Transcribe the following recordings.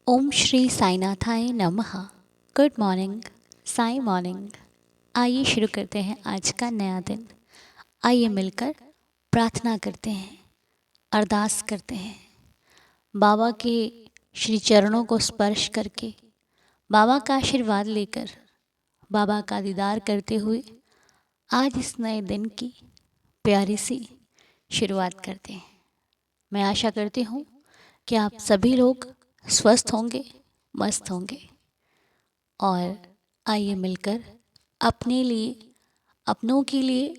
ओम श्री साईनाथाय नमः। Good morning, Sai morning. आइए शुरू करते हैं आज का नया दिन। आइए मिलकर प्रार्थना करते हैं, अरदास करते हैं। बाबा के श्री चरणों को स्पर्श करके, बाबा का आशीर्वाद लेकर, बाबा का दीदार करते हुए आज इस नए दिन की प्यारी सी शुरुआत करते हैं। मैं आशा करती हूँ कि आप सभी लोग स्वस्थ होंगे, मस्त होंगे। और आइए मिलकर अपने लिए, अपनों के लिए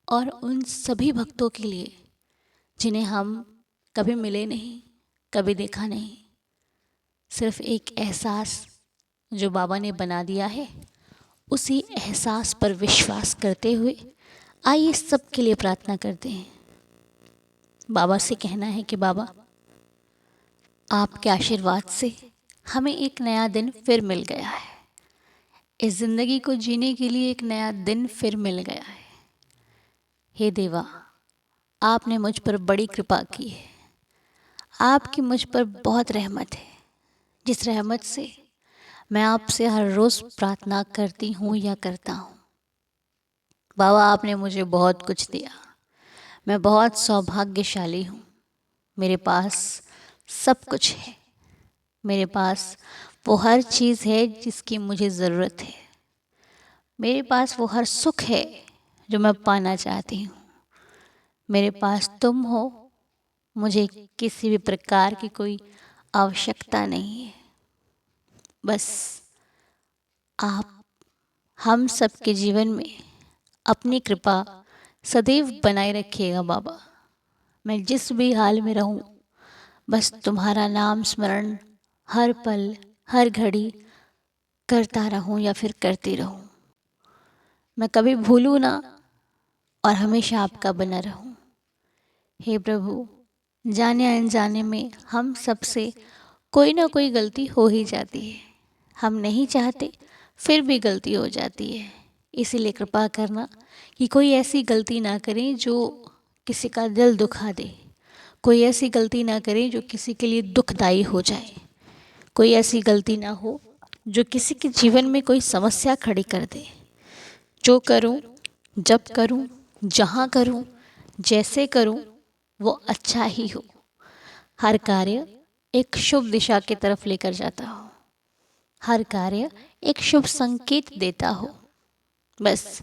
और उन सभी भक्तों के लिए जिन्हें हम कभी मिले नहीं, कभी देखा नहीं, सिर्फ एक एहसास जो बाबा ने बना दिया है, उसी एहसास पर विश्वास करते हुए आइए सबके लिए प्रार्थना करते हैं। बाबा से कहना है कि बाबा, आपके आशीर्वाद से हमें एक नया दिन फिर मिल गया है। इस ज़िंदगी को जीने के लिए एक नया दिन फिर मिल गया है। हे देवा, आपने मुझ पर बड़ी कृपा की है। आपकी मुझ पर बहुत रहमत है, जिस रहमत से मैं आपसे हर रोज़ प्रार्थना करती हूँ या करता हूँ। बाबा, आपने मुझे बहुत कुछ दिया। मैं बहुत सौभाग्यशाली हूँ। मेरे पास सब कुछ है। मेरे पास वो हर चीज़ है जिसकी मुझे ज़रूरत है। मेरे पास वो हर सुख है जो मैं पाना चाहती हूँ। मेरे पास तुम हो। मुझे किसी भी प्रकार की कोई आवश्यकता नहीं है। बस आप हम सबके जीवन में अपनी कृपा सदैव बनाए रखिएगा बाबा। मैं जिस भी हाल में रहूं, बस तुम्हारा नाम स्मरण हर पल, हर घड़ी करता रहूं या फिर करती रहूं। मैं कभी भूलूं ना और हमेशा आपका बना रहूं। हे प्रभु, जाने अनजाने में हम सबसे कोई ना कोई गलती हो ही जाती है। हम नहीं चाहते फिर भी गलती हो जाती है। इसीलिए कृपा करना कि कोई ऐसी गलती ना करें जो किसी का दिल दुखा दे। कोई ऐसी गलती ना करें जो किसी के लिए दुखदाई हो जाए। कोई ऐसी गलती ना हो जो किसी के जीवन में कोई समस्या खड़ी कर दे। जो करूं, जब करूं, जहां करूं, जैसे करूं, वो अच्छा ही हो। हर कार्य एक शुभ दिशा की तरफ लेकर जाता हो। हर कार्य एक शुभ संकेत देता हो। बस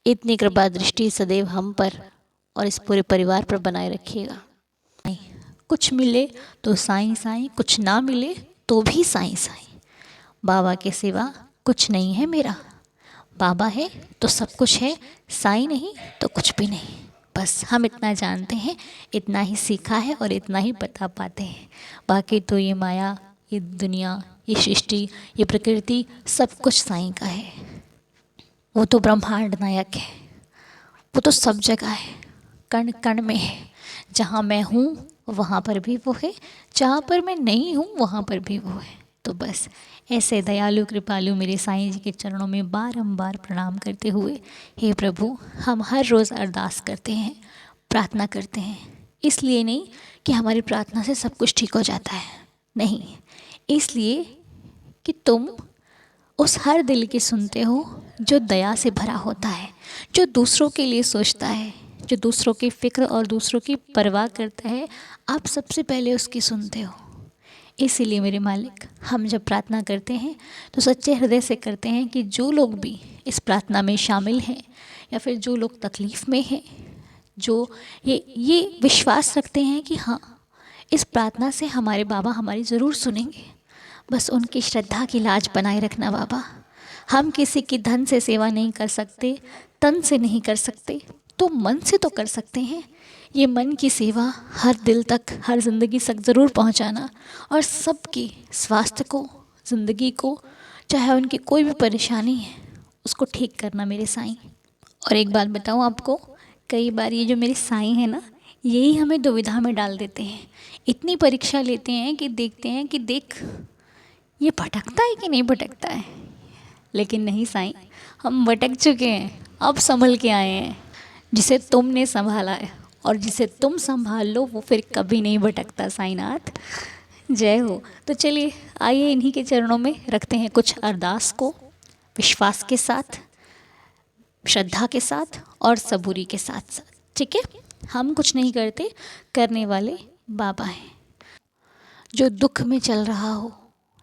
इतनी कृपा दृष्टि सदैव हम पर और इस पूरे परिवार पर बनाए रखिएगा। कुछ मिले तो साईं साईं, कुछ ना मिले तो भी साईं साईं। बाबा के सिवा कुछ नहीं है मेरा। बाबा है तो सब कुछ है, साईं नहीं तो कुछ भी नहीं। बस हम इतना जानते हैं, इतना ही सीखा है और इतना ही बता पाते हैं। बाकी तो ये माया, ये दुनिया, ये सृष्टि, ये प्रकृति सब कुछ साईं का है। वो तो ब्रह्मांड नायक है। वो तो सब जगह है, कण कण में है। जहाँ मैं हूँ वहाँ पर भी वो है, जहाँ पर मैं नहीं हूँ वहाँ पर भी वो है। तो बस ऐसे दयालु कृपालु मेरे साईं जी के चरणों में बारंबार प्रणाम करते हुए, हे प्रभु, हम हर रोज़ अरदास करते हैं, प्रार्थना करते हैं। इसलिए नहीं कि हमारी प्रार्थना से सब कुछ ठीक हो जाता है, नहीं, इसलिए कि तुम उस हर दिल की सुनते हो जो दया से भरा होता है, जो दूसरों के लिए सोचता है, जो दूसरों की फ़िक्र और दूसरों की परवाह करता है। आप सबसे पहले उसकी सुनते हो। इसीलिए मेरे मालिक, हम जब प्रार्थना करते हैं तो सच्चे हृदय से करते हैं कि जो लोग भी इस प्रार्थना में शामिल हैं या फिर जो लोग तकलीफ़ में हैं, जो ये विश्वास रखते हैं कि हाँ, इस प्रार्थना से हमारे बाबा हमारी ज़रूर सुनेंगे। बस उनकी श्रद्धा की लाज बनाए रखना बाबा। हम किसी की धन से सेवा नहीं कर सकते, तन से नहीं कर सकते, तो मन से तो कर सकते हैं। ये मन की सेवा हर दिल तक, हर ज़िंदगी तक ज़रूर पहुंचाना और सबकी स्वास्थ्य को, ज़िंदगी को, चाहे उनकी कोई भी परेशानी है, उसको ठीक करना मेरे साईं। और एक बात बताऊं आपको, कई बार ये जो मेरे साईं हैं ना, यही हमें दुविधा में डाल देते हैं। इतनी परीक्षा लेते हैं कि देखते हैं कि देख, ये भटकता है कि नहीं भटकता है। लेकिन नहीं साईं, हम भटक चुके हैं, अब संभल के आए हैं। जिसे तुमने संभाला है और जिसे तुम संभाल लो वो फिर कभी नहीं भटकता साईंनाथ। जय हो। तो चलिए, आइए इन्हीं के चरणों में रखते हैं कुछ अरदास को, विश्वास के साथ, श्रद्धा के साथ और सबूरी के साथ साथ। ठीक है, हम कुछ नहीं करते, करने वाले बाबा हैं। जो दुख में चल रहा हो,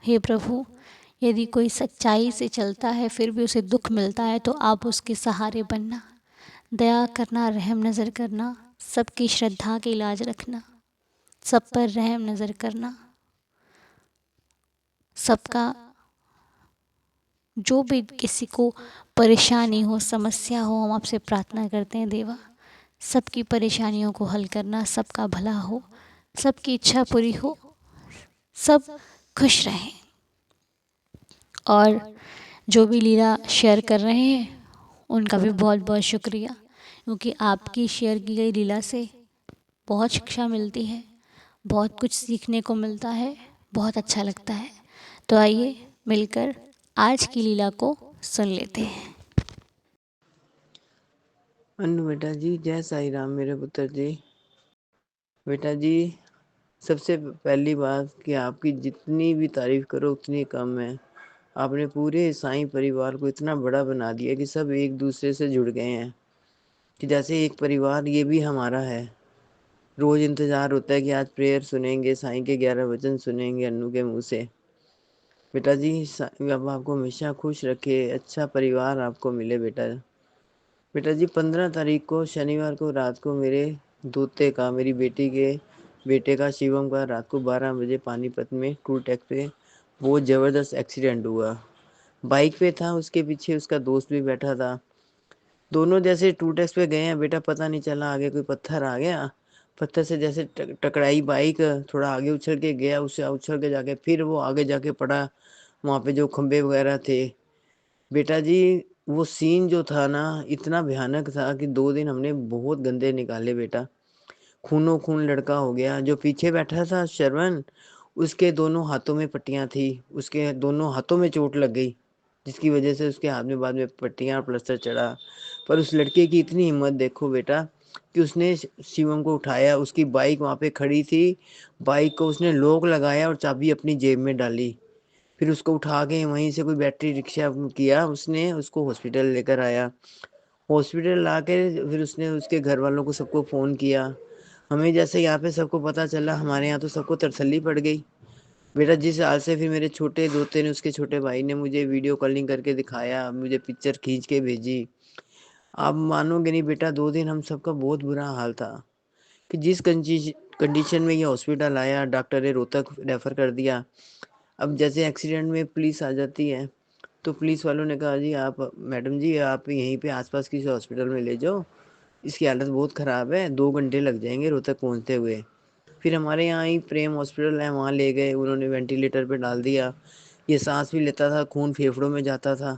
हे प्रभु, यदि कोई सच्चाई से चलता है फिर भी उसे दुख मिलता है, तो आप उसके सहारे बनना, दया करना, रहम नज़र करना, सबकी श्रद्धा के इलाज रखना, सब पर रहम नज़र करना, सबका जो भी किसी को परेशानी हो, समस्या हो, हम आपसे प्रार्थना करते हैं देवा, सबकी परेशानियों को हल करना, सबका भला हो, सबकी इच्छा पूरी हो, सब खुश रहें। और जो भी लीला शेयर कर रहे हैं उनका भी बहुत बहुत शुक्रिया, क्योंकि आपकी शेयर की गई लीला से बहुत शिक्षा मिलती है, बहुत कुछ सीखने को मिलता है, बहुत अच्छा लगता है। तो आइए मिलकर आज की लीला को सुन लेते हैं। अनु बेटा जी, जय साई राम मेरे पुत्र जी। बेटा जी, सबसे पहली बात कि आपकी जितनी भी तारीफ करो उतनी कम है। आपने पूरे साईं परिवार को इतना बड़ा बना दिया कि सब एक दूसरे से जुड़ गए हैं, कि जैसे एक परिवार ये भी हमारा है। रोज इंतजार होता है कि आज प्रेयर सुनेंगे, साईं के 11 वचन सुनेंगे अन्नू के मुंह से। बेटा जी, अब आपको हमेशा खुश रखे, अच्छा परिवार आपको मिले बेटा। बेटा जी, 15 तारीख को शनिवार को रात को मेरे दोते का, मेरी बेटी के बेटे का, शिवम का, रात को 12 बजे पानीपत में टूल टैक्स पे बहुत ज़बरदस्त एक्सीडेंट हुआ। बाइक पे था, उसके पीछे उसका दोस्त भी बैठा था। दोनों जैसे टूल टैक्स पे गए हैं बेटा, पता नहीं चला आगे कोई पत्थर आ गया, पत्थर से जैसे टकराई बाइक, थोड़ा आगे उछल के गया, उससे उछल के जाके फिर वो आगे जाके पड़ा वहाँ पे जो खंबे वगैरह थे। बेटा जी, वो सीन जो था ना, इतना भयानक था कि 2 दिन हमने बहुत गंदे निकाले बेटा। खूनो खून लड़का हो गया। जो पीछे बैठा था श्रवण, उसके दोनों हाथों में पट्टियाँ थी, उसके दोनों हाथों में चोट लग गई, जिसकी वजह से उसके हाथ में बाद में पट्टियाँ और प्लास्टर चढ़ा। पर उस लड़के की इतनी हिम्मत देखो बेटा, कि उसने शिवम को उठाया, उसकी बाइक वहाँ पे खड़ी थी, बाइक को उसने लॉक लगाया और चाबी अपनी जेब में डाली। फिर उसको उठा के वहीं से कोई बैटरी रिक्शा किया, उसने उसको हॉस्पिटल लेकर आया। हॉस्पिटल लाके फिर उसने उसके घर वालों को सबको फ़ोन किया। हमें जैसे यहाँ पे सबको पता चला, हमारे यहाँ तो सबको तसल्ली पड़ गई। बेटा जिस हाल से फिर मेरे छोटे दोते ने, उसके छोटे भाई ने मुझे वीडियो कॉलिंग करके दिखाया, मुझे पिक्चर खींच के भेजी। आप मानोगे नहीं बेटा, 2 दिन हम सबका बहुत बुरा हाल था, कि जिस कंडीशन में ये हॉस्पिटल आया, डॉक्टर ने रोहतक रेफ़र कर दिया। अब जैसे एक्सीडेंट में पुलिस आ जाती है, तो पुलिस वालों ने कहा जी आप मैडम जी आप यहीं पे आसपास किसी हॉस्पिटल में ले जाओ, इसकी हालत बहुत ख़राब है, 2 घंटे लग जाएंगे रोहतक पहुंचते हुए। फिर हमारे यहाँ ही प्रेम हॉस्पिटल है, वहाँ ले गए, उन्होंने वेंटिलेटर पे डाल दिया। ये सांस भी लेता था, खून फेफड़ों में जाता था,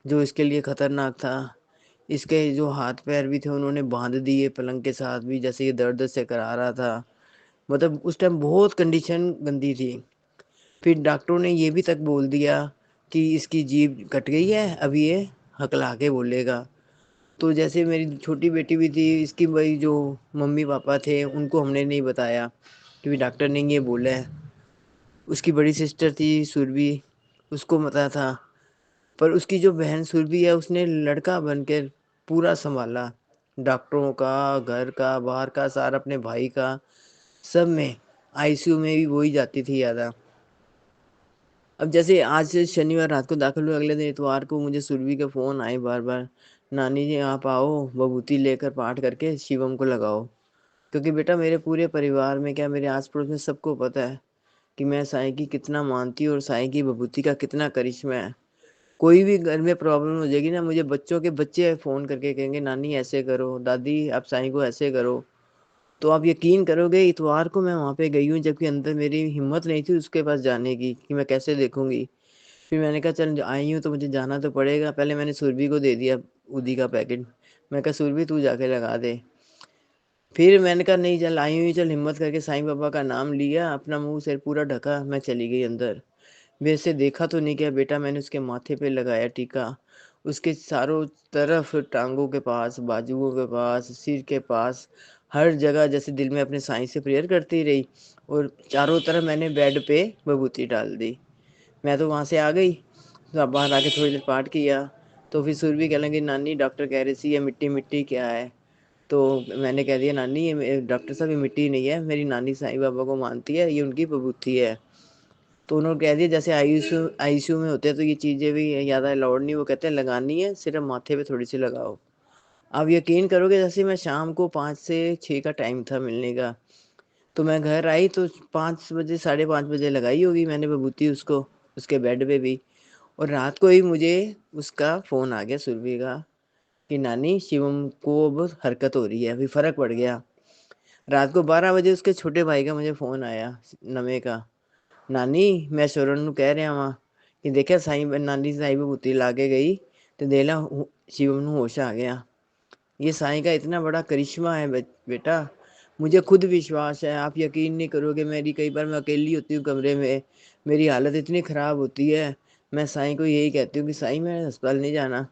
जो इसके लिए ख़तरनाक था। इसके जो हाथ पैर भी थे उन्होंने बांध दिए पलंग के साथ भी, जैसे ये दर्द से करा रहा था। मतलब उस टाइम बहुत कंडीशन गंदी थी। फिर डॉक्टरों ने ये भी तक बोल दिया कि इसकी जीभ कट गई है, अभी ये हकला के बोलेगा। तो जैसे मेरी छोटी बेटी भी थी, इसकी वही जो मम्मी पापा थे उनको हमने नहीं बताया, क्योंकि डॉक्टर ने ये बोला है। उसकी बड़ी सिस्टर थी सुरभि, उसको पता था। पर उसकी जो बहन सुरभि है, उसने लड़का बनकर पूरा संभाला, डॉक्टरों का, घर का, बाहर का, सारा अपने भाई का, सब में। आईसीयू में भी वही जाती थी ज़्यादा। अब जैसे आज से शनिवार रात को दाखिल हुए, अगले दिन इतवार को मुझे सुरभि के फ़ोन आए बार बार, नानी जी आप आओ, बभूति लेकर पाठ करके शिवम को लगाओ। क्योंकि बेटा मेरे पूरे परिवार में, क्या मेरे आस पड़ोस में सबको पता है कि मैं साईं की कितना मानती हूँ और साईं की बभूति का कितना करिश्मा है। कोई भी घर में प्रॉब्लम हो जाएगी ना, मुझे बच्चों के बच्चे फ़ोन करके कहेंगे नानी ऐसे करो, दादी आप साईं को ऐसे करो। तो आप यकीन करोगे, इतवार को मैं वहाँ पे गई हूँ, जबकि अंदर मेरी हिम्मत नहीं थी उसके पास जाने की, कि मैं कैसे देखूँगी। फिर मैंने कहा चल आई हूँ तो मुझे जाना तो पड़ेगा। पहले मैंने सुरभि को दे दिया ऊदी का पैकेट, मैं कहा सुरभि तू जाके लगा दे। फिर मैंने कहा नहीं चल आई हुई, चल हिम्मत करके साईं बाबा का नाम लिया, अपना मुंह सिर पूरा ढका, मैं चली गई अंदर। वैसे देखा तो नहीं क्या बेटा, मैंने उसके माथे पे लगाया टीका, उसके चारों तरफ टांगों के पास, बाजुओं के पास, सिर के पास, हर जगह जैसे दिल में अपने साईं से प्रेयर करती रही। और चारों तरफ मैंने बेड पे विभूति डाल दी। मैं तो वहाँ से आ गई, तो अब बाहर आके थोड़ी देर पाठ किया, तो फिर सुरभि कहने लगी नानी डॉक्टर कह रही थी ये मिट्टी मिट्टी क्या है। तो मैंने कह दिया नानी ये डॉक्टर साहब ये मिट्टी नहीं है, मेरी नानी साईं बाबा को मानती है, ये उनकी विभूति है। तो उन्होंने कह दिया जैसे आईसीयू में होते हैं तो ये चीज़ें भी ज़्यादा अलाउड नहीं, वो कहते हैं लगानी है सिर्फ माथे पे थोड़ी सी लगाओ। आप यकीन करोगे जैसे मैं शाम को 5 से 6 का टाइम था मिलने का, तो मैं घर आई तो 5 बजे 5:30 बजे लगाई होगी मैंने विभूति उसको, उसके बेड पे भी। और रात को ही मुझे उसका फ़ोन आ गया सुरभि का कि नानी शिवम को अब हरकत हो रही है, अभी फ़र्क पड़ गया। रात को 12 बजे उसके छोटे भाई का मुझे फ़ोन आया नवे का, नानी मैं शरण ਨੂੰ ਕਹਿ ਰਿਹਾ ਵਾਂ कि देखा साईं नानी साईं विभूति ला के गई तो देख ला शिवम ਨੂੰ होश आ गया। ये साईं का इतना बड़ा करिश्मा है बेटा, मुझे खुद विश्वास है। आप यकीन नहीं करोगे, मेरी कई बार मैं अकेली होती हूँ कमरे में, मेरी हालत इतनी ख़राब होती है, मैं साईं को यही कहती हूँ कि साईं मैं अस्पताल नहीं जाना।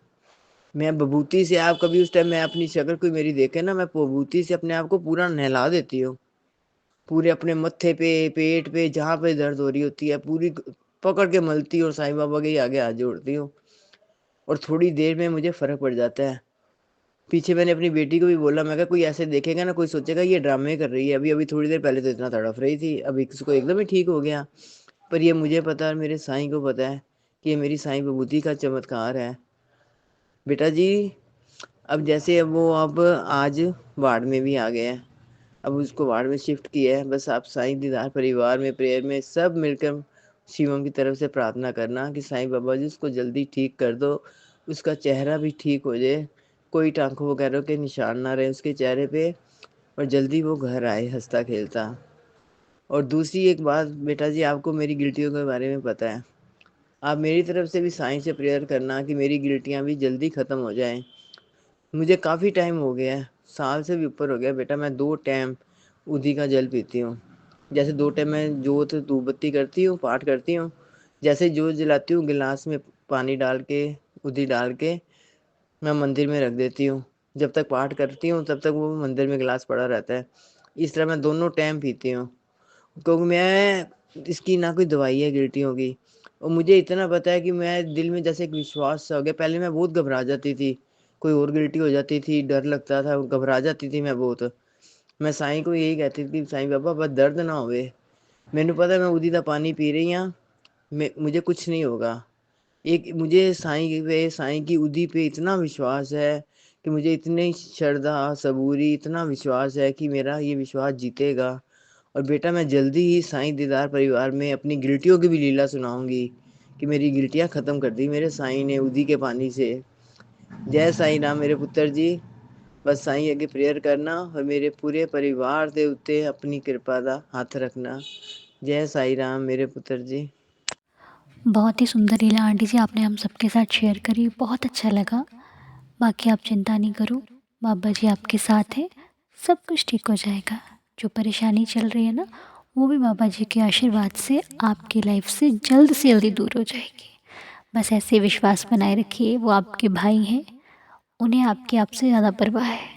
मैं विभूति से आप कभी उस टाइम मैं अपनी शक्ल कोई मेरी देखे ना, मैं विभूति से अपने आप को पूरा नहला देती हूँ। पूरे अपने मत्थे पे, पेट पे, जहाँ पे दर्द हो रही होती है, पूरी पकड़ के मलती हूँ और साईं बाबा के आगे हाथ जोड़ती हूँ और थोड़ी देर में मुझे फ़र्क पड़ जाता है। पीछे मैंने अपनी बेटी को भी बोला, मैं कहा कोई ऐसे देखेगा ना, कोई सोचेगा ये ड्रामे कर रही है, अभी-अभी थोड़ी देर पहले तो इतना तड़फ रही थी, अभी इसको एकदम ही ठीक हो गया। पर ये मुझे पता है और मेरे साईं को पता है कि ये मेरी साईं विभूति का चमत्कार है। बेटा जी, अब जैसे अब आज वार्ड में भी आ गए हैं। अब उसको वार्ड में शिफ्ट किया है। बस आप साईं दीदार परिवार में प्रेयर में सब मिलकर शिवम की तरफ से प्रार्थना करना कि साईं बाबा जी उसको जल्दी ठीक कर दो, उसका चेहरा भी ठीक हो जाए, कोई टाँकों वगैरह के निशान ना रहे उसके चेहरे पे और जल्दी वो घर आए हँसता-खेलता। और दूसरी एक बात बेटा जी, आपको मेरी गिल्टियों के बारे में पता है। आप मेरी तरफ से भी साईं से प्रेयर करना कि मेरी गिल्टियाँ भी जल्दी ख़त्म हो जाएँ। मुझे काफ़ी टाइम हो गया है, साल से भी ऊपर हो गया बेटा, मैं 2 टाइम उधी का जल पीती हूँ। जैसे 2 टाइम मैं जोत धूप बत्ती करती हूँ, पाठ करती हूँ। जैसे ही जोत जलाती हूँ, गिलास में पानी डाल के, उधी डाल के मैं मंदिर में रख देती हूँ। जब तक पाठ करती हूँ, तब तक वो मंदिर में गिलास पड़ा रहता है। इस तरह मैं दोनों टाइम पीती हूँ, क्योंकि मैं इसकी ना कोई दवाई है गिल्टियों की, और मुझे इतना पता है कि मैं दिल में जैसे एक विश्वास सा हो गया। पहले मैं बहुत घबरा जाती थी, कोई और गिल्टी हो जाती थी, डर लगता था, घबरा जाती थी मैं बहुत। मैं साईं को यही कहती थी, साईं बाबा बस दर्द ना होवे। मैनू पता है मैं उदी दा पानी पी रही हाँ, मुझे कुछ नहीं होगा। एक मुझे साईं की उदी पे इतना विश्वास है कि मुझे इतनी श्रद्धा, सबूरी, इतना विश्वास है कि मेरा ये विश्वास जीतेगा। और बेटा मैं जल्दी ही साईं दीदार परिवार में अपनी गिल्टियों की भी लीला सुनाऊँगी कि मेरी गिल्टियाँ ख़त्म कर दी मेरे साईं ने उदी के पानी से। जय साईं राम मेरे पुत्र जी। बस साईं अगे प्रेयर करना और मेरे पूरे परिवार दे उत्ते अपनी कृपा दा हत्थ रखना। जय साईं राम मेरे पुत्र जी। बहुत ही सुंदर लीला आंटी जी आपने हम सबके साथ शेयर करी, बहुत अच्छा लगा। बाकी आप चिंता नहीं करो, बाबा जी आपके साथ हैं, सब कुछ ठीक हो जाएगा। जो परेशानी चल रही है ना, वो भी बाबा जी के आशीर्वाद से आपकी लाइफ से जल्दी दूर हो जाएगी। बस ऐसे विश्वास बनाए रखिए, वो आपके भाई हैं, उन्हें आपकी आपसे ज़्यादा परवाह है,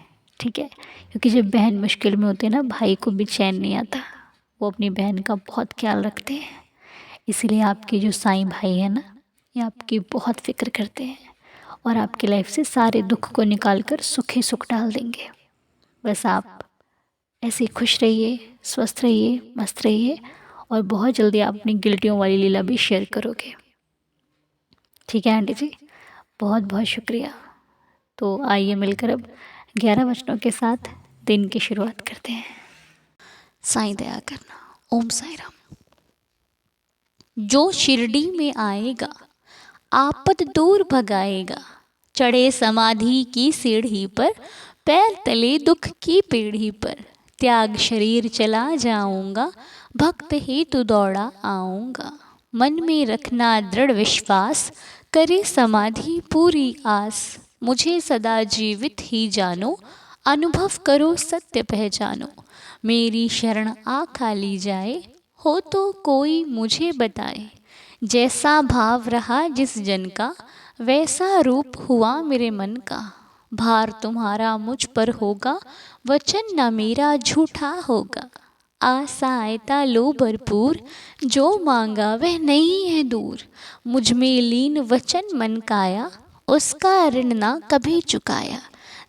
ठीक है। क्योंकि जब बहन मुश्किल में होती है ना, भाई को भी चैन नहीं आता, वो अपनी बहन का बहुत ख्याल रखते हैं। इसीलिए आपके जो साईं भाई हैं ना, ये आपकी बहुत फ़िक्र करते हैं और आपकी लाइफ से सारे दुख को निकाल कर सुख ही सुख डाल देंगे। बस आप ऐसे ही खुश रहिए, स्वस्थ रहिए, मस्त रहिए और बहुत जल्दी आप अपनी गिल्टियों वाली लीला भी शेयर करोगे। ठीक है आंटी जी, बहुत बहुत शुक्रिया। तो आइए मिलकर अब 11 वचनों के साथ दिन की शुरुआत करते हैं। साईं दया करना। ओम साईं राम। जो शिरडी में आएगा आपद दूर भगाएगा, चढ़े समाधि की सीढ़ी पर, पैर तले दुख की पीढ़ी पर, त्याग शरीर चला जाऊंगा, भक्त हेतु दौड़ा आऊंगा। मन में रखना दृढ़ विश्वास, करे समाधि पूरी आस, मुझे सदा जीवित ही जानो, अनुभव करो सत्य पहचानो। मेरी शरण आ खाली जाए, हो तो कोई मुझे बताए। जैसा भाव रहा जिस जन का, वैसा रूप हुआ मेरे मन का। भार तुम्हारा मुझ पर होगा, वचन न मेरा झूठा होगा। आसायता लो भरपूर, जो मांगा वह नहीं है दूर। मुझ में लीन वचन मन काया, उसका ऋण ना कभी चुकाया।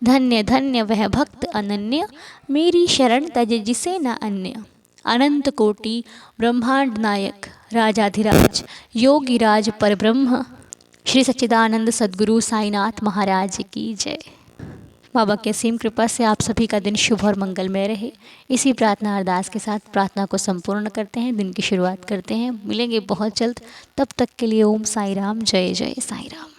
धन्य धन्य वह भक्त अनन्य, मेरी शरण तज जिसे न अन्य। अनंत कोटि ब्रह्मांड नायक, राजाधिराज योगिराज परब्रह्म, श्री सच्चिदानंद सद्गुरु साईनाथ महाराज की जय। बाबा की असीम कृपा से आप सभी का दिन शुभ और मंगलमय रहे। इसी प्रार्थना अरदास के साथ प्रार्थना को संपूर्ण करते हैं, दिन की शुरुआत करते हैं। मिलेंगे बहुत जल्द, तब तक के लिए ओम साई राम, जय जय साई राम।